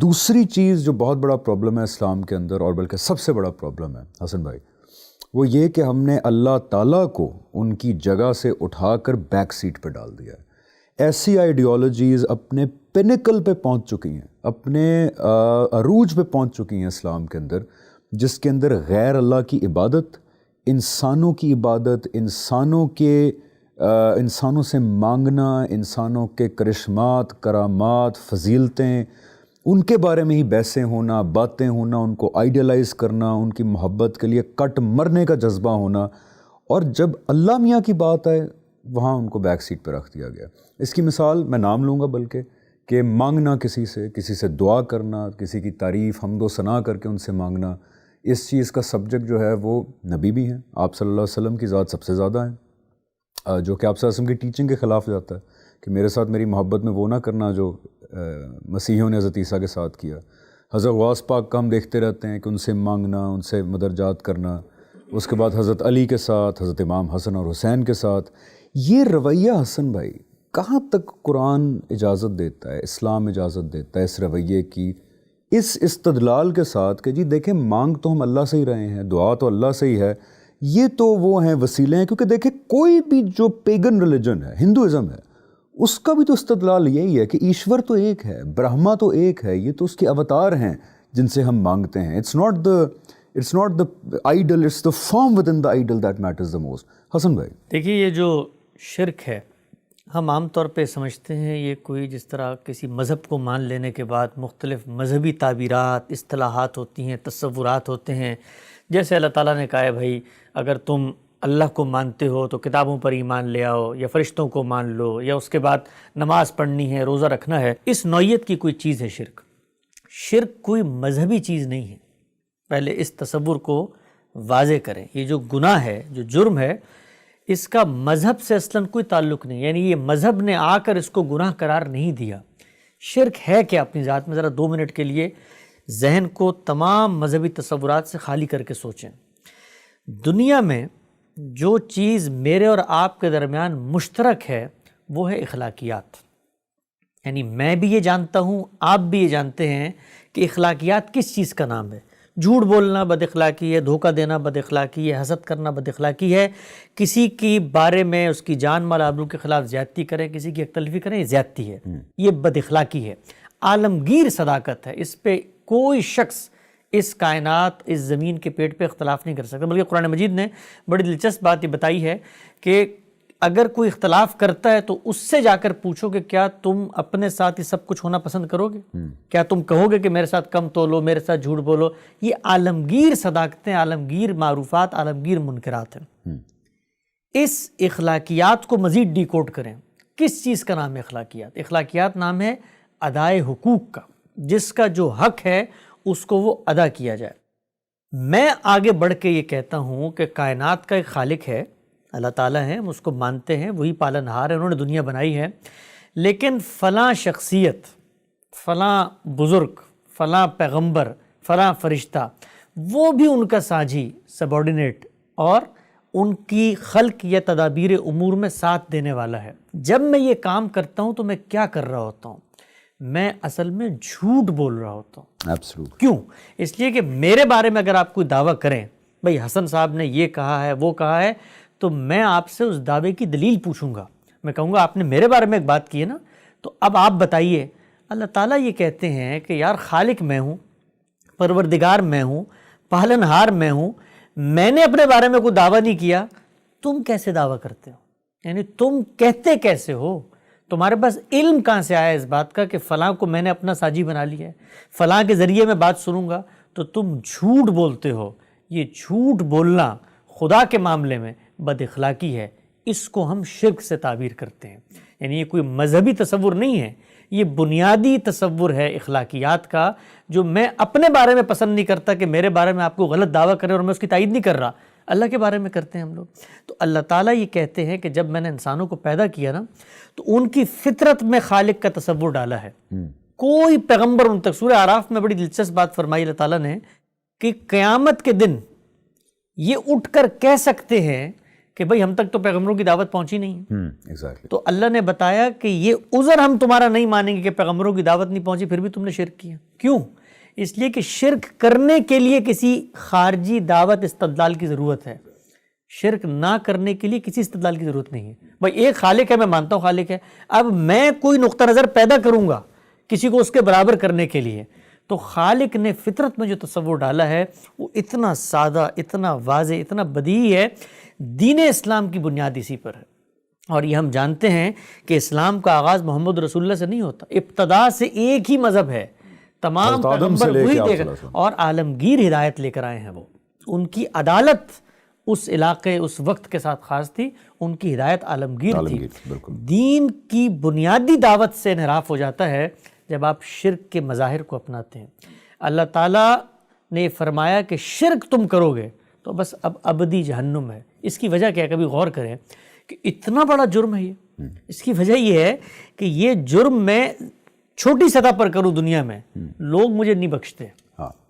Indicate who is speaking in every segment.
Speaker 1: دوسری چیز جو بہت بڑا پرابلم ہے اسلام کے اندر، اور بلکہ سب سے بڑا پرابلم ہے حسن بھائی، وہ یہ کہ ہم نے اللہ تعالیٰ کو ان کی جگہ سے اٹھا کر بیک سیٹ پہ ڈال دیا ہے۔ ایسی آئیڈیالوجیز اپنے پینیکل پہ پہنچ چکی ہیں، اپنے عروج پہ پہنچ چکی ہیں اسلام کے اندر، جس کے اندر غیر اللہ کی عبادت، انسانوں کی عبادت، انسانوں سے مانگنا، انسانوں کے کرشمات، کرامات، فضیلتیں، ان کے بارے میں ہی بحثیں ہونا، باتیں ہونا، ان کو آئیڈیلائز کرنا، ان کی محبت کے لیے کٹ مرنے کا جذبہ ہونا، اور جب اللہ میاں کی بات آئے وہاں ان کو بیک سیٹ پہ رکھ دیا گیا۔ اس کی مثال میں نام لوں گا بلکہ کہ مانگنا کسی سے دعا کرنا، کسی کی تعریف حمد و ثنا کر کے ان سے مانگنا، اس چیز کا سبجیکٹ جو ہے وہ نبی بھی ہیں، آپ صلی اللہ علیہ وسلم کی ذات سب سے زیادہ ہیں، جو کہ آپ صلی اللہ علیہ وسلم کی ٹیچنگ کے خلاف جاتا ہے کہ میرے ساتھ میری محبت میں وہ نہ کرنا جو مسیحیوں نے حضرت عیسیٰ کے ساتھ کیا۔ حضرت غوث پاک کا ہم دیکھتے رہتے ہیں کہ ان سے مانگنا، ان سے مدرجات کرنا، اس کے بعد حضرت علی کے ساتھ، حضرت امام حسن اور حسین کے ساتھ۔ یہ رویہ حسن بھائی کہاں تک قرآن اجازت دیتا ہے، اسلام اجازت دیتا ہے اس رویے کی، اس استدلال کے ساتھ کہ جی دیکھیں مانگ تو ہم اللہ سے ہی رہے ہیں، دعا تو اللہ سے ہی ہے، یہ تو وہ ہیں وسیلے ہیں۔ کیونکہ دیکھیں کوئی بھی جو پیگن ریلیجن ہے، ہندوازم ہے، اس کا بھی تو استدلال یہی ہے کہ ایشور تو ایک ہے، برہما تو ایک ہے، یہ تو اس کے اوتار ہیں جن سے ہم مانگتے ہیں۔ It's not the idol, it's the form within the idol that matters the most۔ حسن بھائی
Speaker 2: دیکھیے، یہ جو شرک ہے ہم عام طور پہ سمجھتے ہیں یہ کوئی جس طرح کسی مذہب کو مان لینے کے بعد مختلف مذہبی تعبیرات، اصطلاحات ہوتی ہیں، تصورات ہوتے ہیں۔ جیسے اللہ تعالیٰ نے کہا ہے بھائی اگر تم اللہ کو مانتے ہو تو کتابوں پر ایمان لے آؤ، یا فرشتوں کو مان لو، یا اس کے بعد نماز پڑھنی ہے، روزہ رکھنا ہے۔ اس نوعیت کی کوئی چیز ہے شرک۔ شرک کوئی مذہبی چیز نہیں ہے، پہلے اس تصور کو واضح کریں۔ یہ جو گناہ ہے، جو جرم ہے، اس کا مذہب سے اصلاً کوئی تعلق نہیں، یعنی یہ مذہب نے آ کر اس کو گناہ قرار نہیں دیا۔ شرک ہے کیا اپنی ذات میں؟ ذرا 2 منٹ کے لیے ذہن کو تمام مذہبی تصورات سے خالی کر کے سوچیں۔ دنیا میں جو چیز میرے اور آپ کے درمیان مشترک ہے وہ ہے اخلاقیات، یعنی میں بھی یہ جانتا ہوں، آپ بھی یہ جانتے ہیں کہ اخلاقیات کس چیز کا نام ہے۔ جھوٹ بولنا بد اخلاقی ہے، دھوکہ دینا بد اخلاقی ہے، حسد کرنا بد اخلاقی ہے، کسی کی بارے میں اس کی جان مال آبرو کے خلاف زیادتی کریں، کسی کی یک تلفی کریں، یہ زیادتی ہے، یہ بد اخلاقی ہے۔ عالمگیر صداقت ہے، اس پہ کوئی شخص اس کائنات، اس زمین کے پیٹ پہ اختلاف نہیں کر سکتا۔ بلکہ قرآن مجید نے بڑی دلچسپ بات یہ بتائی ہے کہ اگر کوئی اختلاف کرتا ہے تو اس سے جا کر پوچھو کہ کیا تم اپنے ساتھ یہ سب کچھ ہونا پسند کرو گے؟ کیا تم کہو گے کہ میرے ساتھ کم تولو، میرے ساتھ جھوٹ بولو؟ یہ عالمگیر صداقتیں، عالمگیر معروفات، عالمگیر منکرات ہیں۔ اس اخلاقیات کو مزید ڈی کوڈ کریں۔ کس چیز کا نام ہے اخلاقیات؟ اخلاقیات نام ہے ادائے حقوق کا، جس کا جو حق ہے اس کو وہ ادا کیا جائے۔ میں آگے بڑھ کے یہ کہتا ہوں کہ کائنات کا ایک خالق ہے، اللہ تعالیٰ ہے، ہم اس کو مانتے ہیں، وہی پالنہار ہے، انہوں نے دنیا بنائی ہے، لیکن فلاں شخصیت، فلاں بزرگ، فلاں پیغمبر، فلاں فرشتہ، وہ بھی ان کا ساجی، سبارڈینیٹ، اور ان کی خلق یا تدابیر امور میں ساتھ دینے والا ہے۔ جب میں یہ کام کرتا ہوں تو میں کیا کر رہا ہوتا ہوں؟ میں اصل میں جھوٹ بول رہا ہوتا ہوں۔
Speaker 1: Absolutely۔
Speaker 2: کیوں؟ اس لیے کہ میرے بارے میں اگر آپ کوئی دعویٰ کریں، بھئی حسن صاحب نے یہ کہا ہے، وہ کہا ہے، تو میں آپ سے اس دعوے کی دلیل پوچھوں گا۔ میں کہوں گا آپ نے میرے بارے میں ایک بات کی ہے نا، تو اب آپ بتائیے۔ اللہ تعالیٰ یہ کہتے ہیں کہ یار خالق میں ہوں، پروردگار میں ہوں، پالنہار میں ہوں، میں نے اپنے بارے میں کوئی دعویٰ نہیں کیا، تم کیسے دعویٰ کرتے ہو؟ یعنی تم کہتے کیسے ہو؟ تمہارے پاس علم کہاں سے آیا اس بات کا کہ فلاں کو میں نے اپنا ساجی بنا لیا ہے، فلاں کے ذریعے میں بات سنوں گا؟ تو تم جھوٹ بولتے ہو۔ یہ جھوٹ بولنا خدا کے معاملے میں بد اخلاقی ہے، اس کو ہم شرک سے تعبیر کرتے ہیں۔ یعنی یہ کوئی مذہبی تصور نہیں ہے، یہ بنیادی تصور ہے اخلاقیات کا، جو میں اپنے بارے میں پسند نہیں کرتا کہ میرے بارے میں آپ کو غلط دعویٰ کریں، اور میں اس کی تائید نہیں کر رہا۔ اللہ کے بارے میں کرتے ہیں ہم لوگ۔ تو اللہ تعالیٰ یہ کہتے ہیں کہ جب میں نے انسانوں کو پیدا کیا نا، تو ان کی فطرت میں خالق کا تصور ڈالا ہے۔ کوئی پیغمبر ان تک، سورہ اعراف میں بڑی دلچسپ بات فرمائی اللہ تعالیٰ نے کہ قیامت کے دن یہ اٹھ کر کہہ سکتے ہیں کہ بھئی ہم تک تو پیغمبروں کی دعوت پہنچی نہیں ہے.
Speaker 1: ایگزیکٹلی.
Speaker 2: تو اللہ نے بتایا کہ یہ عذر ہم تمہارا نہیں مانیں گے کہ پیغمبروں کی دعوت نہیں پہنچی پھر بھی تم نے شرک کیا. کیوں؟ اس لیے کہ شرک کرنے کے لیے کسی خارجی دعوت استدلال کی ضرورت ہے، شرک نہ کرنے کے لیے کسی استدلال کی ضرورت نہیں ہے. بھائی ایک خالق ہے، میں مانتا ہوں خالق ہے، اب میں کوئی نقطہ نظر پیدا کروں گا کسی کو اس کے برابر کرنے کے لیے، تو خالق نے فطرت میں جو تصور ڈالا ہے وہ اتنا سادہ، اتنا واضح، اتنا بدیہی ہے. دین اسلام کی بنیاد اسی پر ہے. اور یہ ہم جانتے ہیں کہ اسلام کا آغاز محمد رسول اللہ سے نہیں ہوتا، ابتدا سے ایک ہی مذہب ہے، تمام پیغمبر وہی دے کر اور عالمگیر ہدایت لے کر آئے ہیں. وہ ان کی عدالت اس علاقے اس وقت کے ساتھ خاص تھی، ان کی ہدایت عالمگیر تھی. دین کی بنیادی دعوت سے انحراف ہو جاتا ہے جب آپ شرک کے مظاہر کو اپناتے ہیں. اللہ تعالیٰ نے فرمایا کہ شرک تم کرو گے تو بس اب ابدی جہنم ہے. اس کی وجہ کیا ہے؟ کبھی غور کریں کہ اتنا بڑا جرم ہے یہ. اس کی وجہ یہ ہے کہ یہ جرم میں چھوٹی سطح پر کروں دنیا میں، لوگ مجھے نہیں بخشتے،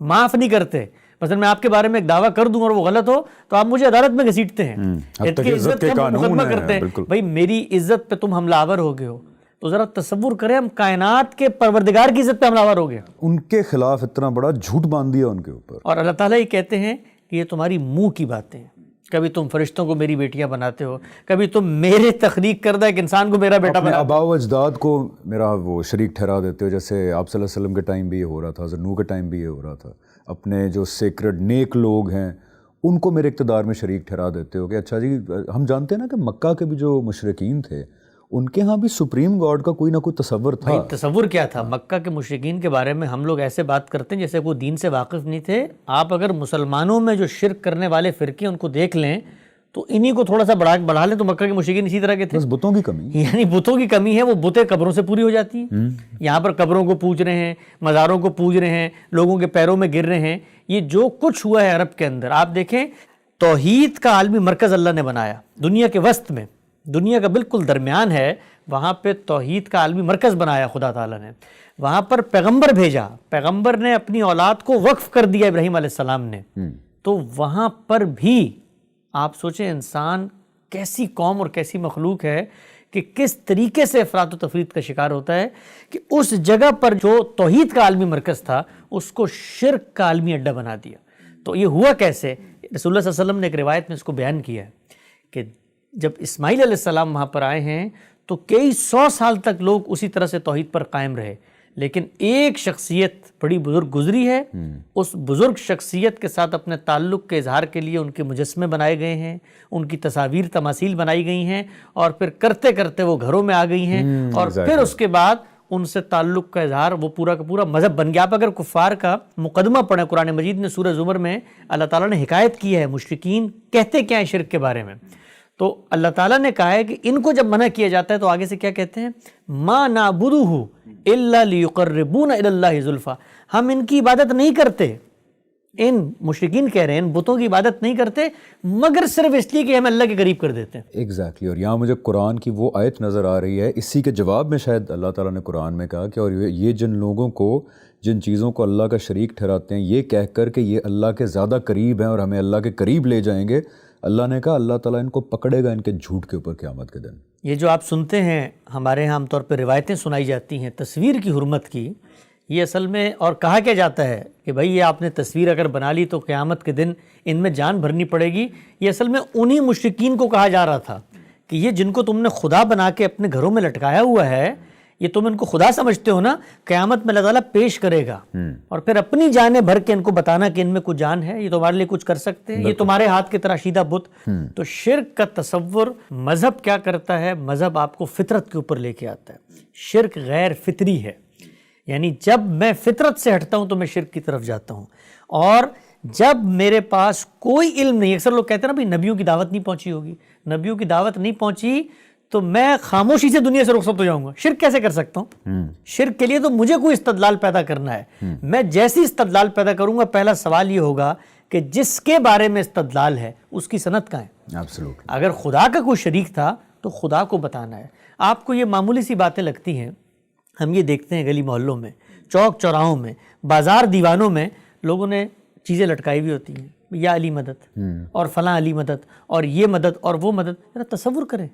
Speaker 2: معاف نہیں کرتے. مثلا میں آپ کے بارے میں ایک دعویٰ کر دوں اور وہ غلط ہو تو آپ مجھے عدالت میں گھسیٹتے ہیں، عزت کا مقدمہ کرتے ہیں. بھائی میری عزت پہ تم حملہ آور ہو گئے ہو، تو ذرا تصور کریں ہم کائنات کے پروردگار کی عزت پہ حملہ آور ہو گئے،
Speaker 1: ان کے خلاف اتنا بڑا جھوٹ باندھ دیا ان کے اوپر. اور
Speaker 2: اللہ تعالیٰ یہ کہتے ہیں کہ یہ تمہاری منہ کی باتیں ہیں. کبھی تم فرشتوں کو میری بیٹیاں بناتے ہو، کبھی تم میرے تخلیق کردہ ایک انسان کو میرا بیٹا بناتے ہو،
Speaker 1: آباء و اجداد کو میرا وہ شریک ٹھہرا دیتے ہو. جیسے آپ صلی اللہ علیہ وسلم کے ٹائم بھی یہ ہو رہا تھا، حضرت نوح کے ٹائم بھی یہ ہو رہا تھا. اپنے جو سیکرڈ نیک لوگ ہیں ان کو میرے اقتدار میں شریک ٹھہرا دیتے ہو کہ اچھا جی. ہم جانتے ہیں نا کہ مکہ کے بھی جو مشرکین تھے ان کے ہاں بھی سپریم گاڈ کا کوئی نہ کوئی تصور تھا.
Speaker 2: تصور کیا تھا؟ مکہ کے مشرکین کے بارے میں ہم لوگ ایسے بات کرتے ہیں جیسے وہ دین سے واقف نہیں تھے. آپ اگر مسلمانوں میں جو شرک کرنے والے فرقے ان کو دیکھ لیں تو انہی کو تھوڑا سا بڑھا لیں تو مکہ کے مشرکین اسی طرح کے تھے.
Speaker 1: بس بتوں کی کمی،
Speaker 2: یعنی بتوں کی کمی ہے. وہ بتیں قبروں سے پوری ہو جاتی ہیں. یہاں پر قبروں کو پوج رہے ہیں، مزاروں کو پوج رہے ہیں، لوگوں کے پیروں میں گر رہے ہیں. یہ جو کچھ ہوا ہے عرب کے اندر، آپ دیکھیں توحید کا عالمی مرکز اللہ نے بنایا دنیا کے وسط میں، دنیا کا بالکل درمیان ہے، وہاں پہ توحید کا عالمی مرکز بنایا خدا تعالیٰ نے. وہاں پر پیغمبر بھیجا، پیغمبر نے اپنی اولاد کو وقف کر دیا ابراہیم علیہ السلام نے. تو وہاں پر بھی آپ سوچیں انسان کیسی قوم اور کیسی مخلوق ہے کہ کس طریقے سے افراط و تفریط کا شکار ہوتا ہے کہ اس جگہ پر جو توحید کا عالمی مرکز تھا اس کو شرک کا عالمی اڈہ بنا دیا. تو یہ ہوا کیسے؟ رسول اللہ صلی اللہ علیہ وسلم نے ایک روایت میں اس کو بیان کیا ہے کہ جب اسماعیل علیہ السلام وہاں پر آئے ہیں تو کئی 100 سال تک لوگ اسی طرح سے توحید پر قائم رہے، لیکن ایک شخصیت بڑی بزرگ گزری ہے. اس بزرگ شخصیت کے ساتھ اپنے تعلق کے اظہار کے لیے ان کے مجسمے بنائے گئے ہیں، ان کی تصاویر تماثیل بنائی گئی ہیں، اور پھر کرتے کرتے وہ گھروں میں آ گئی ہیں، اور پھر اس کے بعد ان سے تعلق کا اظہار وہ پورا کا پورا مذہب بن گیا. آپ اگر کفار کا مقدمہ پڑھیں قرآن مجید میں سورہ زمر میں اللہ تعالیٰ نے حکایت کی ہے مشرکین کہتے کیا ہیں شرک کے بارے میں. تو اللہ تعالیٰ نے کہا ہے کہ ان کو جب منع کیا جاتا ہے تو آگے سے کیا کہتے ہیں؟ ما نعبدہ الا لیقربونا الی اللہ زلفیٰ. ہم ان کی عبادت نہیں کرتے، ان مشرکین کہہ رہے ہیں ان بتوں کی عبادت نہیں کرتے مگر صرف اس لیے کہ ہمیں اللہ کے قریب کر دیتے ہیں.
Speaker 1: ایگزیکٹلی. اور یہاں مجھے قرآن کی وہ آیت نظر آ رہی ہے، اسی کے جواب میں شاید اللہ تعالیٰ نے قرآن میں کہا کہ اور یہ جن لوگوں کو جن چیزوں کو اللہ کا شریک ٹھہراتے ہیں یہ کہہ کر کہ یہ اللہ کے زیادہ قریب ہیں اور ہمیں اللہ کے قریب لے جائیں گے، اللہ نے کہا اللہ تعالیٰ ان کو پکڑے گا ان کے جھوٹ کے اوپر قیامت کے دن.
Speaker 2: یہ جو آپ سنتے ہیں ہمارے ہاں عام طور پہ روایتیں سنائی جاتی ہیں تصویر کی حرمت کی، یہ اصل میں اور کہا کیا جاتا ہے کہ بھائی یہ آپ نے تصویر اگر بنا لی تو قیامت کے دن ان میں جان بھرنی پڑے گی. یہ اصل میں انہی مشرکین کو کہا جا رہا تھا کہ یہ جن کو تم نے خدا بنا کے اپنے گھروں میں لٹکایا ہوا ہے، یہ تم ان کو خدا سمجھتے ہو نا، قیامت میں اللہ تعالیٰ پیش کرے گا اور پھر اپنی جانیں بھر کے ان کو بتانا کہ ان میں کچھ جان ہے، یہ تمہارے لیے کچھ کر سکتے ہیں، یہ تمہارے ہاتھ کے تراشیدہ بت. تو شرک کا تصور مذہب کیا کرتا ہے؟ مذہب آپ کو فطرت کے اوپر لے کے آتا ہے. شرک غیر فطری ہے، یعنی جب میں فطرت سے ہٹتا ہوں تو میں شرک کی طرف جاتا ہوں. اور جب میرے پاس کوئی علم نہیں، اکثر لوگ کہتے ہیں نا بھائی نبیوں کی دعوت نہیں پہنچی ہوگی، نبیوں کی دعوت نہیں پہنچی تو میں خاموشی سے دنیا سے رخصت ہو جاؤں گا. شرک کیسے کر سکتا ہوں؟ شرک کے لیے تو مجھے کوئی استدلال پیدا کرنا ہے. میں جیسی استدلال پیدا کروں گا پہلا سوال یہ ہوگا کہ جس کے بارے میں استدلال ہے اس کی سند کہاں ہے؟ اگر خدا کا کوئی شریک تھا تو خدا کو بتانا ہے. آپ کو یہ معمولی سی باتیں لگتی ہیں، ہم یہ دیکھتے ہیں گلی محلوں میں، چوک چوراہوں میں، بازار دیوانوں میں لوگوں نے چیزیں لٹکائی ہوئی ہوتی ہیں، یا علی مدد اور فلاں علی مدد اور یہ مدد اور وہ مدد. ذرا تصور کریں،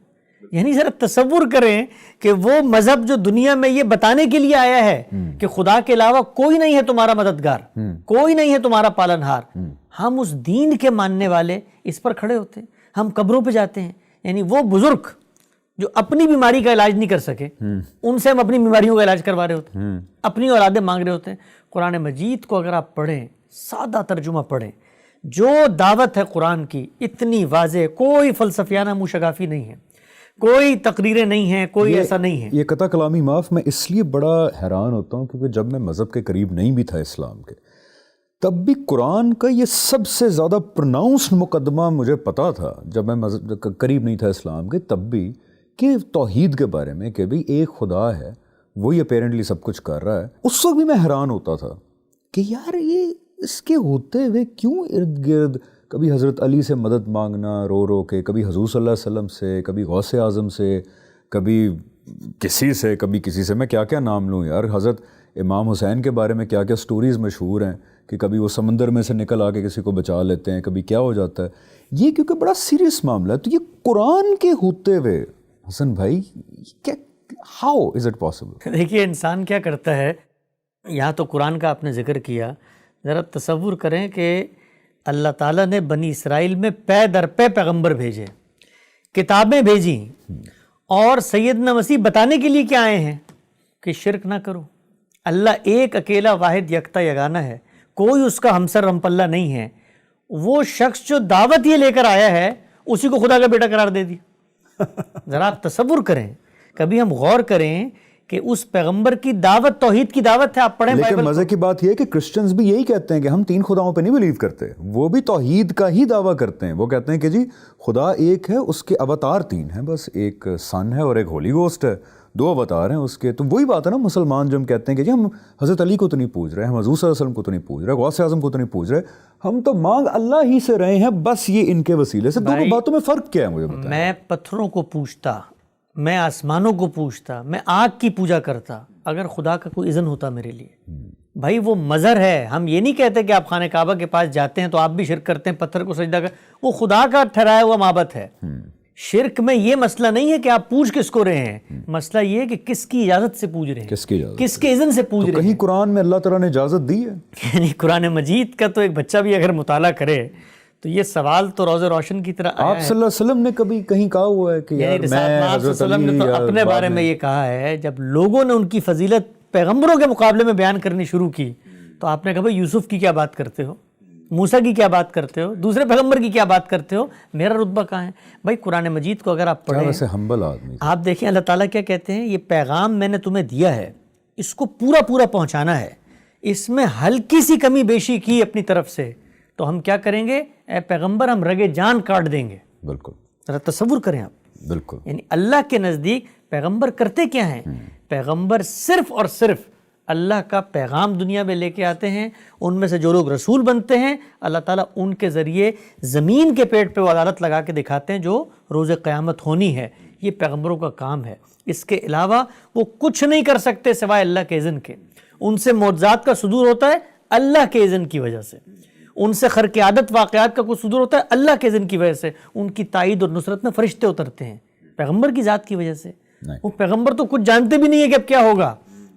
Speaker 2: یعنی ذرا تصور کریں کہ وہ مذہب جو دنیا میں یہ بتانے کے لیے آیا ہے کہ خدا کے علاوہ کوئی نہیں ہے تمہارا مددگار، کوئی نہیں ہے تمہارا پالنہار، ہم اس دین کے ماننے والے اس پر کھڑے ہوتے ہیں. ہم قبروں پہ جاتے ہیں، یعنی وہ بزرگ جو اپنی بیماری کا علاج نہیں کر سکے ان سے ہم اپنی بیماریوں کا علاج کروا رہے ہوتے ہیں، اپنی اولادیں مانگ رہے ہوتے ہیں. قرآن مجید کو اگر آپ پڑھیں، سادہ ترجمہ پڑھیں، جو دعوت ہے قرآن کی اتنی واضح، کوئی فلسفیانہ موشگافی نہیں ہے، کوئی تقریریں نہیں ہیں، کوئی ایسا نہیں ہے.
Speaker 1: یہ قطع کلامی معاف، میں اس لیے بڑا حیران ہوتا ہوں کیونکہ جب میں مذہب کے قریب نہیں بھی تھا اسلام کے، تب بھی قرآن کا یہ سب سے زیادہ پروناؤنسڈ مقدمہ مجھے پتا تھا جب میں مذہب کے قریب نہیں تھا اسلام کے، تب بھی کہ توحید کے بارے میں کہ بھی ایک خدا ہے، وہی اپیرنٹلی سب کچھ کر رہا ہے. اس وقت بھی میں حیران ہوتا تھا کہ یار یہ اس کے ہوتے ہوئے کیوں ارد گرد کبھی حضرت علی سے مدد مانگنا رو رو کے، کبھی حضور صلی اللہ علیہ وسلم سے، کبھی غوث اعظم سے، کبھی کسی سے، کبھی کسی سے. میں کیا کیا نام لوں یار، حضرت امام حسین کے بارے میں کیا کیا سٹوریز مشہور ہیں کہ کبھی وہ سمندر میں سے نکل آ کے کسی کو بچا لیتے ہیں، کبھی کیا ہو جاتا ہے. یہ کیونکہ بڑا سیریس معاملہ ہے، تو یہ قرآن کے ہوتے ہوئے حسن بھائی ہاؤ از اٹ پاسبل؟
Speaker 2: دیکھیے انسان کیا کرتا ہے، یہاں تو قرآن کا آپ نے ذکر کیا، ذرا تصور کریں کہ اللہ تعالیٰ نے بنی اسرائیل میں پے در پے پیغمبر بھیجے، کتابیں بھیجیں، اور سیدنا مسیح بتانے کے لیے کیا آئے ہیں کہ شرک نہ کرو. اللہ ایک اکیلا واحد یکتا یگانہ ہے، کوئی اس کا ہمسر ہم پلہ نہیں ہے. وہ شخص جو دعوت یہ لے کر آیا ہے اسی کو خدا کا بیٹا قرار دے دیا. ذرا آپ تصور کریں، کبھی ہم غور کریں کہ اس پیغمبر کی دعوت توحید کی دعوت ہے. آپ پڑھیں
Speaker 1: لیکن مزے کی بات یہ ہے کہ کرسچنز بھی یہی کہتے ہیں کہ ہم 3 خداؤں پہ نہیں بلیو کرتے، وہ بھی توحید کا ہی دعویٰ کرتے ہیں. وہ کہتے ہیں کہ جی خدا ایک ہے، اس کے اوتار 3 ہیں، بس ایک سن ہے اور ایک ہولی گوسٹ ہے، 2 اوتار ہیں اس کے. تو وہی بات ہے نا، مسلمان جو ہم کہتے ہیں کہ جی ہم حضرت علی کو تو نہیں پوج رہے، ہم حضور صلی اللہ علیہ وسلم کو تو نہیں پوج رہے، غوث اعظم کو تو نہیں پوج رہے، ہم تو مانگ اللہ ہی سے رہے ہیں، بس یہ ان کے وسیلے سے. دونوں باتوں میں فرق کیا ہے مجھے بتائیں؟
Speaker 2: میں پتھروں کو پوجتا، میں آسمانوں کو پوجتا، میں آگ کی پوجا کرتا اگر خدا کا کوئی اذن ہوتا میرے لیے. بھائی وہ مظہر ہے. ہم یہ نہیں کہتے کہ آپ خانہ کعبہ کے پاس جاتے ہیں تو آپ بھی شرک کرتے ہیں، پتھر کو سجدہ کر، وہ خدا کا ٹھہرایا ہوا معبد ہے. شرک میں یہ مسئلہ نہیں ہے کہ آپ پوج کس کو رہے ہیں، مسئلہ یہ ہے کہ کس کی اجازت سے پوج رہے ہیں،
Speaker 1: کس کی اجازت،
Speaker 2: کس کے اذن سے پوج رہے ہیں.
Speaker 1: کہیں قرآن میں اللہ تعالیٰ نے اجازت دی ہے؟
Speaker 2: یعنی قرآن مجید کا تو ایک بچہ بھی اگر مطالعہ کرے تو یہ سوال تو روز روشن کی طرح آیا
Speaker 1: آپ صلی اللہ علیہ وسلم نے کبھی کہیں کہا ہوا ہے کہ یار میں حضرت
Speaker 2: وسلم نے تو اپنے بارے میں یہ کہا ہے، جب لوگوں نے ان کی فضیلت پیغمبروں کے مقابلے میں بیان کرنی شروع کی تو آپ نے کہا بھائی یوسف کی کیا بات کرتے ہو، موسیٰ کی کیا بات کرتے ہو، دوسرے پیغمبر کی کیا بات کرتے ہو، میرا رتبہ کہاں ہے؟ بھائی قرآن مجید کو اگر آپ پڑھیں،
Speaker 1: ویسے ہمبل آدمی،
Speaker 2: آپ دیکھیں اللہ تعالیٰ کیا کہتے ہیں، یہ پیغام میں نے تمہیں دیا ہے، اس کو پورا پورا پہنچانا ہے، اس میں ہلکی سی کمی بیشی کی اپنی طرف سے تو ہم کیا کریں گے، اے پیغمبر ہم رگے جان کاٹ دیں گے.
Speaker 1: بالکل،
Speaker 2: ذرا تصور کریں آپ.
Speaker 1: بالکل.
Speaker 2: یعنی اللہ کے نزدیک پیغمبر کرتے کیا ہیں؟ پیغمبر صرف اور صرف اللہ کا پیغام دنیا میں لے کے آتے ہیں. ان میں سے جو لوگ رسول بنتے ہیں اللہ تعالیٰ ان کے ذریعے زمین کے پیٹ پہ وہ عدالت لگا کے دکھاتے ہیں جو روز قیامت ہونی ہے. یہ پیغمبروں کا کام ہے. اس کے علاوہ وہ کچھ نہیں کر سکتے سوائے اللہ کے اذن کے. ان سے معجزات کا صدور ہوتا ہے اللہ کے اذن کی وجہ سے. ان سے خرق عادت واقعات کا کوئی صدور ہوتا ہے اللہ کے اذن کی وجہ سے. ان کی تائید اور نصرت میں فرشتے اترتے ہیں پیغمبر کی ذات کی وجہ سے. وہ پیغمبر تو کچھ جانتے بھی نہیں ہے کہ اب کیا ہوگا،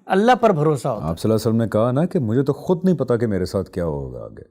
Speaker 2: اللہ پر بھروسہ ہوتا ہے.
Speaker 1: آپ صلی اللہ علیہ وسلم نے کہا نا کہ مجھے تو خود نہیں پتا کہ میرے ساتھ کیا ہوگا آگے.